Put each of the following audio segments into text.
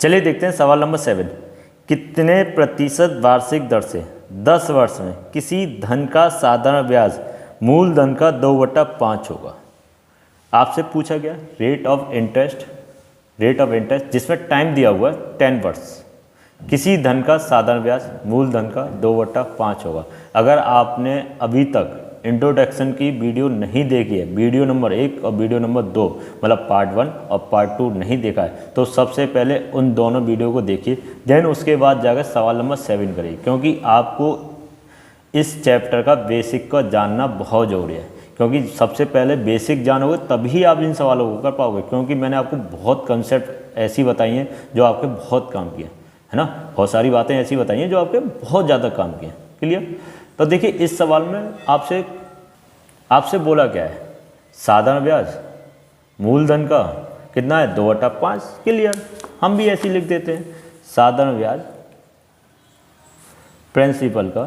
चलिए देखते हैं सवाल नंबर 7। कितने प्रतिशत वार्षिक दर से 10 वर्ष में किसी धन का साधारण ब्याज मूलधन का 2/5 होगा। आपसे पूछा गया रेट ऑफ इंटरेस्ट जिसमें टाइम दिया हुआ है 10 वर्ष, किसी धन का साधारण ब्याज मूलधन का 2/5 होगा। अगर आपने अभी तक इंट्रोडक्शन की वीडियो नहीं देखी है, वीडियो नंबर 1 और वीडियो नंबर 2 मतलब पार्ट 1 और पार्ट 2 नहीं देखा है, तो सबसे पहले उन दोनों वीडियो को देखिए, देन उसके बाद जाकर सवाल नंबर 7 करिए, क्योंकि आपको इस चैप्टर का बेसिक का जानना बहुत ज़रूरी है। क्योंकि सबसे पहले बेसिक जानोगे तभी आप इन सवालों को कर पाओगे, क्योंकि मैंने आपको बहुत कंसेप्ट ऐसी बताई हैं जो आपके बहुत काम किए है ना, बहुत सारी बातें ऐसी बताई हैं जो आपके बहुत ज़्यादा काम किए। क्लियर? तो देखिए इस सवाल में आपसे बोला क्या है, साधारण ब्याज मूलधन का कितना है 2/5। क्लियर? हम भी ऐसे लिख देते हैं, साधारण ब्याज प्रिंसिपल का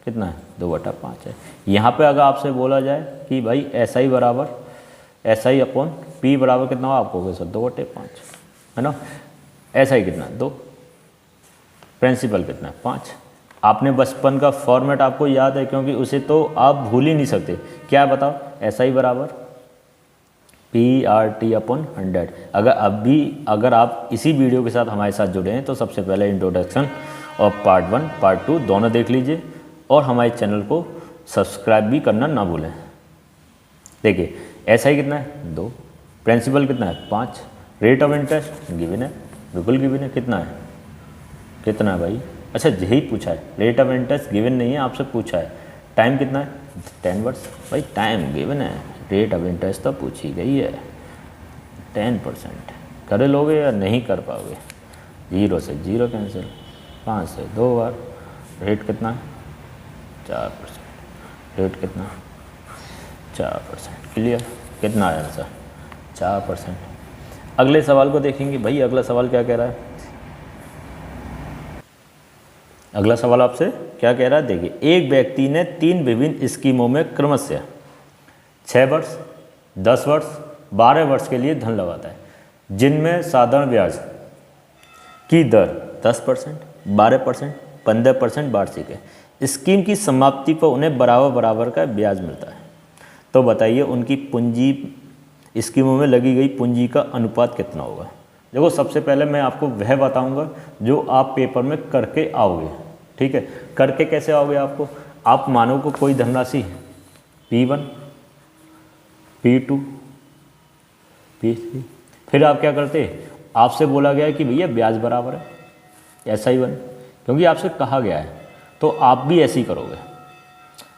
कितना है 2/5 है। यहाँ पे अगर आपसे बोला जाए कि भाई SI बराबर SI अपॉन P बराबर कितना हो, आपको होगा सर 2/5 है ना। SI कितना 2, प्रिंसिपल कितना 5। आपने बचपन का फॉर्मेट आपको याद है, क्योंकि उसे तो आप भूल ही नहीं सकते। क्या बताओ, SI बराबर PRT अपॉन 100। अगर आप इसी वीडियो के साथ हमारे साथ जुड़े हैं तो सबसे पहले इंट्रोडक्शन और पार्ट 1 पार्ट 2 दोनों देख लीजिए, और हमारे चैनल को सब्सक्राइब भी करना ना भूलें। देखिए SI कितना है 2, प्रिंसिपल कितना है 5, रेट ऑफ इंटरेस्ट गिवन है, बिल्कुल गिवन है। कितना है भाई, अच्छा यही पूछा है, रेट ऑफ इंटरेस्ट गिवन नहीं है, आपसे पूछा है टाइम कितना है 10 वर्ष। भाई टाइम गिवन है, रेट ऑफ इंटरेस्ट तो पूछी गई है 10%। कर लोगे या नहीं कर पाओगे, 0 से 0 कैंसिल, 5 से 2 बार, रेट कितना है 4%, रेट कितना 4%। क्लियर? कितना आया आंसर 4%। अगले सवाल को देखेंगे। भाई अगला सवाल क्या कह रहा है, अगला सवाल आपसे क्या कह रहा है, देखिए एक व्यक्ति ने 3 विभिन्न स्कीमों में क्रमशः 6 वर्ष, 10 वर्ष, 12 वर्ष के लिए धन लगाता है, जिनमें साधारण ब्याज की दर 10%, 12%, 15% वार्षिक है। स्कीम की समाप्ति पर उन्हें बराबर का ब्याज मिलता है। तो बताइए उनकी पूंजी, स्कीमों में लगी गई पूंजी का अनुपात कितना होगा। देखो सबसे पहले मैं आपको वह बताऊंगा जो आप पेपर में करके आओगे। ठीक है, करके कैसे आओगे, आप मानो को कोई धनराशि P1, P2, P3, फिर आप क्या करते, आपसे बोला गया है कि भैया ब्याज बराबर है SI1, क्योंकि आपसे कहा गया है, तो आप भी ऐसे ही करोगे।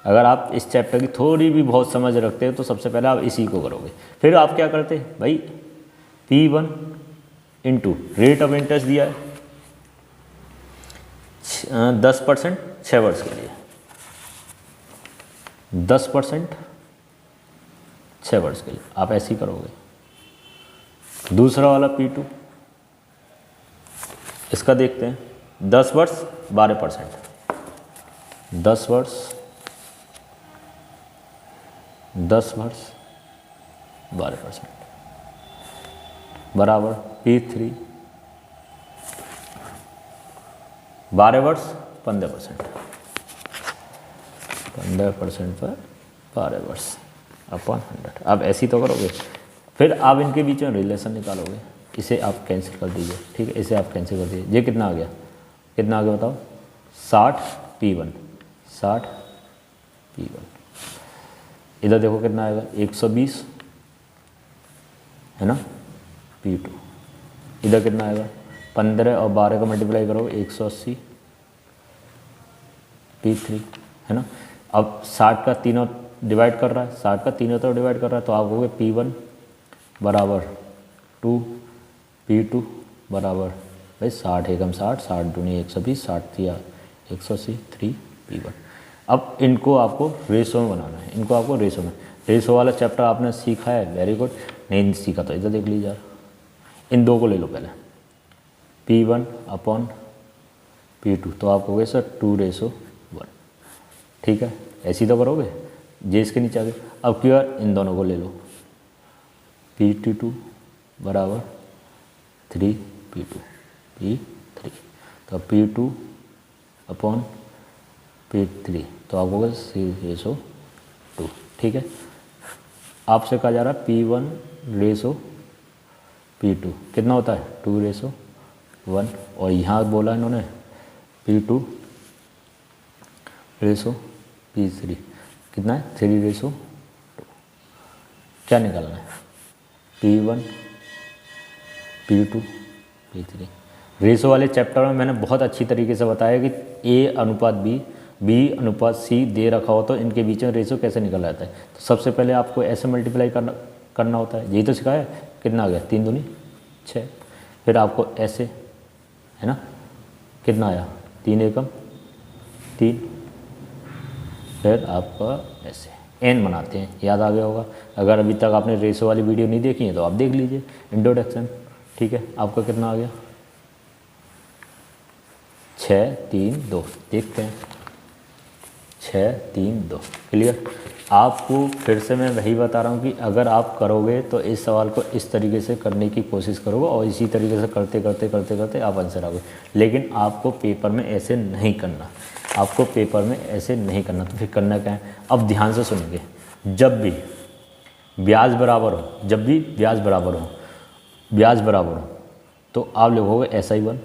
अगर आप इस चैप्टर की थोड़ी भी बहुत समझ रखते हो तो सबसे पहले आप इसी को करोगे। फिर आप क्या करते भाई, P1 into rate of interest दिया है 10% 6 वर्ष के लिए, 10% 6 वर्ष के लिए, आप ऐसे ही करोगे। दूसरा वाला P2, इसका देखते हैं, 10 वर्ष 12%, 10 वर्ष 12% बराबर P3, 12 वर्ष 15%, 15% पर 12 वर्ष अपॉन 100। आप ऐसे ही तो करोगे। फिर आप इनके बीच में रिलेशन निकालोगे, इसे आप कैंसिल कर दीजिए। ठीक है, इसे आप कैंसिल कर दीजिए। ये कितना आ गया बताओ, 60 P1, 60 P1। इधर देखो कितना आएगा 120 है ना P2। इधर कितना आएगा 15 और 12 का मल्टीप्लाई करो 180 P3 है ना। अब 60 का तीनों डिवाइड कर रहा है, 60 का तीनों तरफ डिवाइड कर रहा है, तो आप कहोगे P1 बराबर 2, P2 बराबर भाई 60 एकम 60, 60 दूनी 120, 60 दिया 180, 3 P1। अब इनको आपको रेशो में बनाना है, इनको आपको रेशो में, रेशो वाला चैप्टर आपने सीखा है, वेरी गुड। नहीं सीखा तो इधर देख लीजिए यार, इन दो को ले लो पहले, P1 अपॉन P2, तो आप कहोगे सर 2:1। ठीक है, ऐसे ही तो करोगे, जे इसके नीचे आ गए। अब क्यों यार, इन दोनों को ले लो, P2 बराबर 3 P2, P3, तो P2 अपॉन P3, तो आपको होगा C/2। ठीक है, आपसे कहा जा रहा है P1/P2 कितना होता है 2/1, और यहाँ बोला इन्होंने P2/P3 कितना है 3/2। क्या निकालना है P1 P2 P3। रेशो वाले चैप्टर में मैंने बहुत अच्छी तरीके से बताया कि A/B, B/C दे रखा हो तो इनके बीच में रेशो कैसे निकल जाता है। तो सबसे पहले आपको ऐसे मल्टीप्लाई करना होता है, यही तो सिखाया है। कितना आ गया 3 दूनी 6, फिर आपको ऐसे है ना, कितना आया 3 एकम 3, फिर आपका ऐसे n बनाते हैं, याद आ गया होगा। अगर अभी तक आपने रेशो वाली वीडियो नहीं देखी है तो आप देख लीजिए इंट्रोडक्शन। ठीक है, आपका कितना आ गया 6 3 2, देखते हैं 6 3 2। क्लियर। आपको फिर से मैं वही बता रहा हूँ कि अगर आप करोगे तो इस सवाल को इस तरीके से करने की कोशिश करोगे और इसी तरीके से करते करते करते करते आप आंसर आओगे, लेकिन आपको पेपर में ऐसे नहीं करना, आपको पेपर में ऐसे नहीं करना। तो फिर करना क्या है, अब ध्यान से सुनेंगे। जब भी ब्याज बराबर हो, जब भी ब्याज बराबर हो, ब्याज बराबर हो तो आप लिखोगे SI1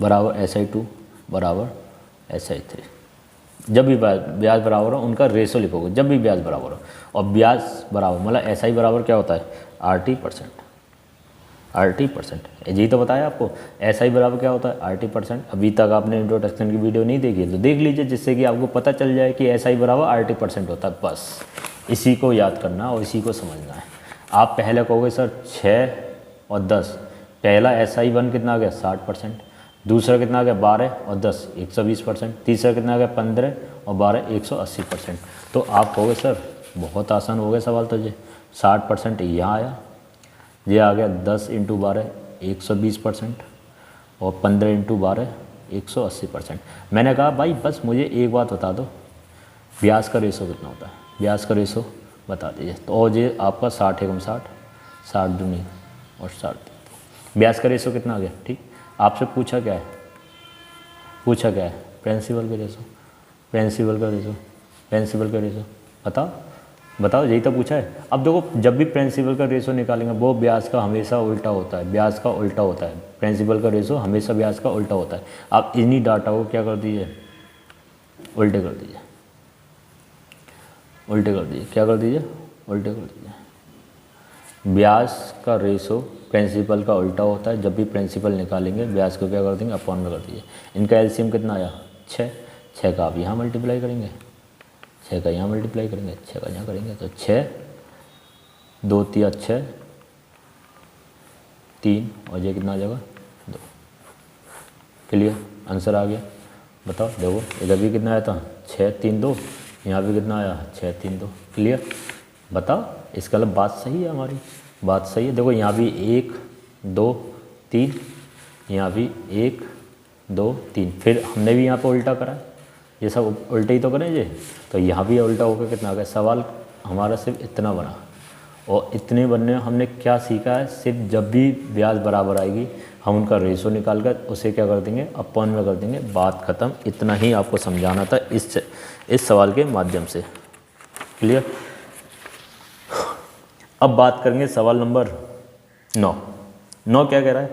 बराबर SI2 बराबर SI3। जब भी ब्याज बराबर हो उनका रेशो लिखोगे, जब भी ब्याज बराबर हो। और ब्याज बराबर मतलब SI बराबर क्या होता है RT%, RT%। यही तो बताया आपको। SI बराबर क्या होता है RT%। अभी तक आपने इंट्रोडक्शन की वीडियो नहीं देखी है तो देख लीजिए, जिससे कि आपको पता चल जाए कि SI बराबर RT% होता है। बस इसी को याद करना और इसी को समझना है। आप पहले कहोगे सर 6 और 10, पहला SI1 कितना आ गया 60%, दूसरा कितना आ गया 12 और 10 120%, तीसरा कितना आ गया 15 और 12 180%। तो आप कहोगे सर बहुत आसान हो गया सवाल, तो ये 60% यहाँ आया, ये आ गया 10 × 12 120% और 15 × 12 180%। मैंने कहा भाई बस मुझे एक बात बता दो, ब्याज का रेशो कितना होता है, ब्याज का रेशो बता दीजिए। तो और ये आपका 60 एकम 60, 60 दूनी और 60, ब्याज का रेशो कितना आ गया। ठीक, आपसे पूछा क्या है, पूछा क्या है प्रिंसिपल का रेशो, प्रिंसिपल का रेशो, प्रिंसिपल का रेशो बताओ बताओ, यही तो पूछा है। अब देखो जब भी प्रिंसिपल का रेशो निकालेंगे वो ब्याज का हमेशा उल्टा होता है, ब्याज का उल्टा होता है। प्रिंसिपल का रेशो हमेशा ब्याज का उल्टा होता है। आप इन्हीं डाटा को क्या कर दीजिए, उल्टे कर दीजिए, उल्टे कर दीजिए, क्या कर दीजिए, उल्टे कर दीजिए। ब्याज का रेशो प्रिंसिपल का उल्टा होता है। जब भी प्रिंसिपल निकालेंगे ब्याज को क्या कर देंगे अपॉन में कर दीजिए। इनका एलसीएम कितना आया 6, 6 का आप यहाँ मल्टीप्लाई करेंगे, 6 का यहाँ मल्टीप्लाई करेंगे, 6 का यहाँ करेंगे, तो 6 2 3 6 3 और ये कितना आ जाएगा 2। क्लियर, आंसर आ गया। बताओ देखो इधर भी कितना आया था 6 3 2, यहाँ भी कितना आया 6 3 2। क्लियर, बताओ इसका मतलब बात सही है, हमारी बात सही है। देखो यहाँ भी 1 2 3, यहाँ भी 1 2 3, फिर हमने भी यहाँ पे उल्टा करा है, ये सब उल्टे ही तो करें ये, तो यहाँ भी उल्टा होकर कितना आ गया। सवाल हमारा सिर्फ इतना बना, और इतने बनने में हमने क्या सीखा है, सिर्फ जब भी ब्याज बराबर आएगी हम उनका रेशो निकाल कर उसे क्या कर देंगे अपॉन में कर देंगे, बात ख़त्म। इतना ही आपको समझाना था इस सवाल के माध्यम से। क्लियर। अब बात करेंगे सवाल नंबर 9। 9 क्या कह रहा है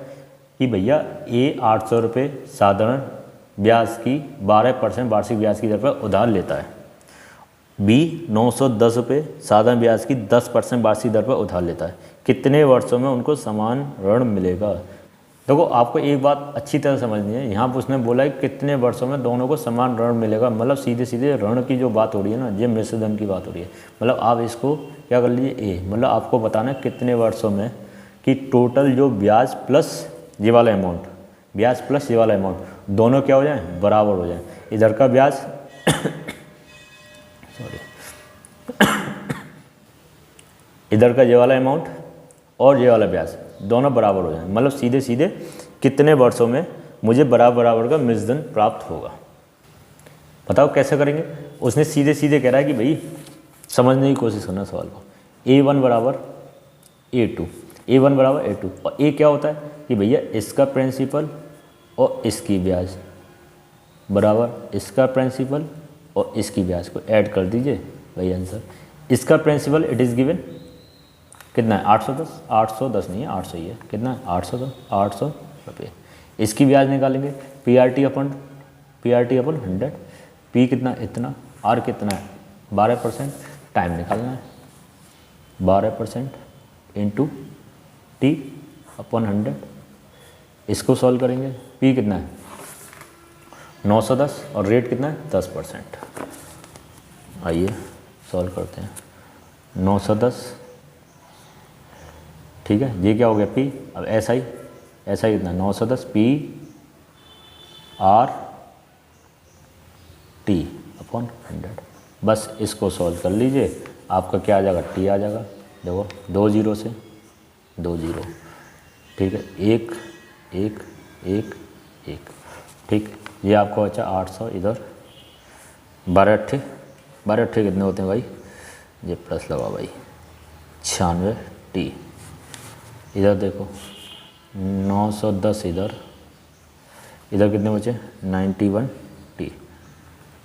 कि भैया A 800 रुपये साधारण ब्याज की 12% वार्षिक ब्याज की दर पर उधार लेता है, B 910 रुपये साधारण ब्याज की 10% वार्षिक दर पर उधार लेता है। कितने वर्षों में उनको समान ऋण मिलेगा। देखो आपको एक बात अच्छी तरह समझनी है, यहाँ पर उसने बोला है कितने वर्षों में दोनों को समान ऋण मिलेगा, मतलब सीधे सीधे ऋण की जो बात हो रही है ना, ये मिश्र धन की बात हो रही है। मतलब आप इसको क्या कर लीजिए A, मतलब आपको बताना है कितने वर्षों में कि टोटल जो ब्याज प्लस ये वाला अमाउंट, ब्याज प्लस ये वाला अमाउंट दोनों क्या हो जाए बराबर हो जाए। इधर का ब्याज सॉरी इधर का ये वाला अमाउंट और ये वाला ब्याज दोनों बराबर हो जाए, मतलब सीधे सीधे कितने वर्षों में मुझे बराबर बराबर का मिश्र धन प्राप्त होगा। बताओ कैसे करेंगे। उसने सीधे सीधे कह रहा है कि भाई समझने की कोशिश करना सवाल को। A1 बराबर A2, A1 बराबर A2, और A क्या होता है कि भैया इसका प्रिंसिपल और इसकी ब्याज बराबर इसका प्रिंसिपल और इसकी ब्याज को ऐड कर दीजिए, वही आंसर। इसका प्रिंसिपल इट इज़ गिवन कितना है 810, 810 नहीं है 800 ही है, कितना है 800 रुपये। इसकी ब्याज निकालेंगे PRT अपन 100, P कितना इतना, R कितना है 12%, टाइम निकालना है 12% इंटू T अपन 100। इसको सॉल्व करेंगे, P कितना है 910 और रेट कितना है 10%। आइए सॉल्व करते हैं 910, ठीक है, ये क्या हो गया P। अब SI कितना 910 PRT अपॉन 100। बस इसको सॉल्व कर लीजिए, आपका क्या आ जाएगा T आ जाएगा। देखो 2 0 से 2 0, ठीक है, 1 1 1 1, ठीक। ये आपको अच्छा 800, इधर 12 अट्ठे कितने होते हैं भाई, ये प्लस लगा भाई 96 T। इधर देखो 910, इधर कितने बचे 91 T।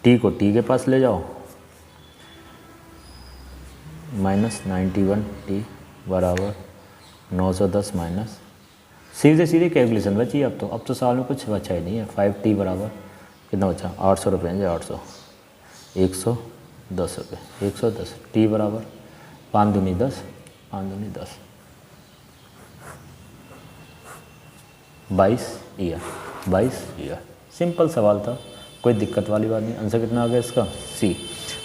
T को T के पास ले जाओ, -91 T बराबर 910 माइनस, सीधे कैलकुलेशन बची। अब तो साल में कुछ बचा ही नहीं है। 5T बराबर कितना बचा 800 रुपये, 800 110 रुपये 110। T बराबर 5 दूनी 10, 5 दूनी 10, 22 ईयर। सिंपल सवाल था, कोई दिक्कत वाली बात नहीं। आंसर कितना आ गया इसका C।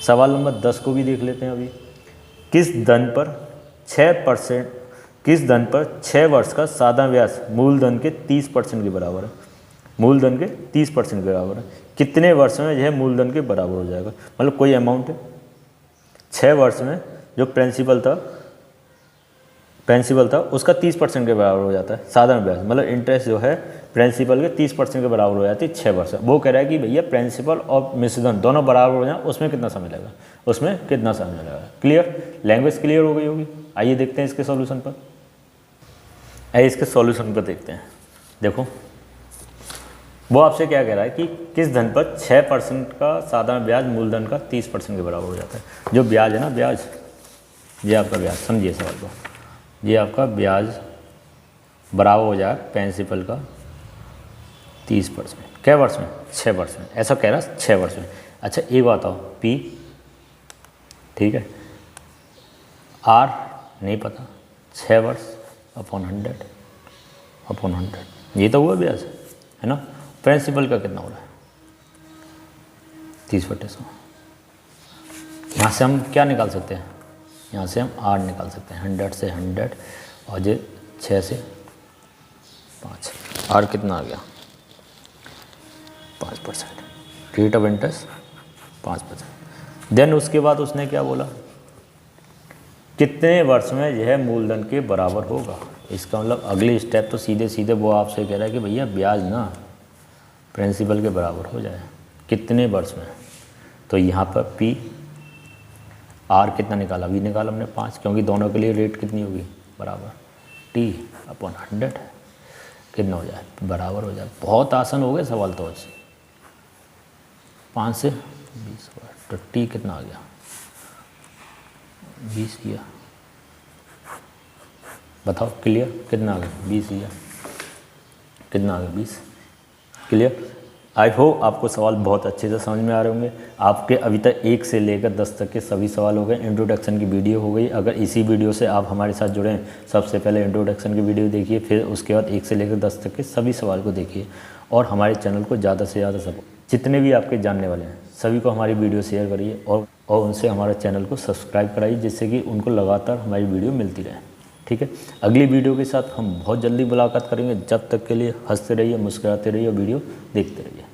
सवाल नंबर 10 को भी देख लेते हैं अभी। किस धन पर 6 वर्ष का साधारण ब्याज मूलधन के 30% के बराबर है। मूलधन के 30% के बराबर है, कितने वर्ष में यह मूलधन के बराबर हो जाएगा। मतलब कोई अमाउंट है, 6 वर्ष में जो प्रिंसिपल था उसका 30% के बराबर हो जाता है साधारण ब्याज। मतलब इंटरेस्ट जो है प्रिंसिपल के 30% के बराबर हो जाती है 6 वर्ष। वो कह रहा है कि भैया प्रिंसिपल और मिश्रधन दोनों बराबर हो जाए, उसमें कितना समय लगेगा, क्लियर। लैंग्वेज क्लियर हो गई होगी। आइए देखते हैं इसके सॉल्यूशन पर। देखते हैं। देखो वो आपसे क्या कह रहा है कि किस धन पर 6% का साधारण ब्याज मूलधन का 30% के बराबर हो जाता है। जो ब्याज है ना, ब्याज, ये आपका ब्याज, समझिए सवाल को, ये आपका ब्याज बराबर हो जाए प्रिंसिपल का 30%। क्या वर्ष में 6 वर्ष में, ऐसा कह रहा है 6 वर्ष में। अच्छा एक बात बताओ, P ठीक है, R नहीं पता, 6 वर्ष अपॉन 100 ये तो हुआ ब्याज है ना। प्रिंसिपल का कितना हो रहा है 30/100। यहाँ से हम क्या निकाल सकते हैं, यहाँ से हम R निकाल सकते हैं, 100 से 100 और ये 6 से 5। R कितना आ गया 5%, रेट ऑफ इंटरेस्ट 5%। देन उसके बाद उसने क्या बोला, कितने वर्ष में यह मूलधन के बराबर होगा। इसका मतलब अगली स्टेप तो सीधे वो आपसे कह रहा है कि भैया ब्याज ना प्रिंसिपल के बराबर हो जाए, कितने वर्ष में। तो यहाँ पर P R कितना निकाला, अभी निकाला हमने 5, क्योंकि दोनों के लिए रेट कितनी होगी बराबर, T/100 कितना हो जाए बराबर हो जाए। बहुत आसान हो गया सवाल तो आज। 5 से 20 तो T कितना आ गया 20 ईयर। बताओ क्लियर, कितना आ गया 20 ईयर, कितना आ गया 20, क्लियर। आई होप आपको सवाल बहुत अच्छे से समझ में आ रहे होंगे। आपके अभी तक 1 से लेकर 10 तक के सभी सवाल हो गए। इंट्रोडक्शन की वीडियो हो गई। अगर इसी वीडियो से आप हमारे साथ जुड़े हैं, सबसे पहले इंट्रोडक्शन की वीडियो देखिए, फिर उसके बाद 1 से लेकर 10 तक के सभी सवाल को देखिए और हमारे चैनल को ज़्यादा से ज़्यादा सपोर्ट, जितने भी आपके जानने वाले हैं सभी को हमारी वीडियो शेयर करिए और उनसे हमारे चैनल को सब्सक्राइब कराइए, जिससे कि उनको लगातार हमारी वीडियो मिलती रहे। ठीक है, अगली वीडियो के साथ हम बहुत जल्दी मुलाकात करेंगे। जब तक के लिए हंसते रहिए, मुस्कुराते रहिए और वीडियो देखते रहिए।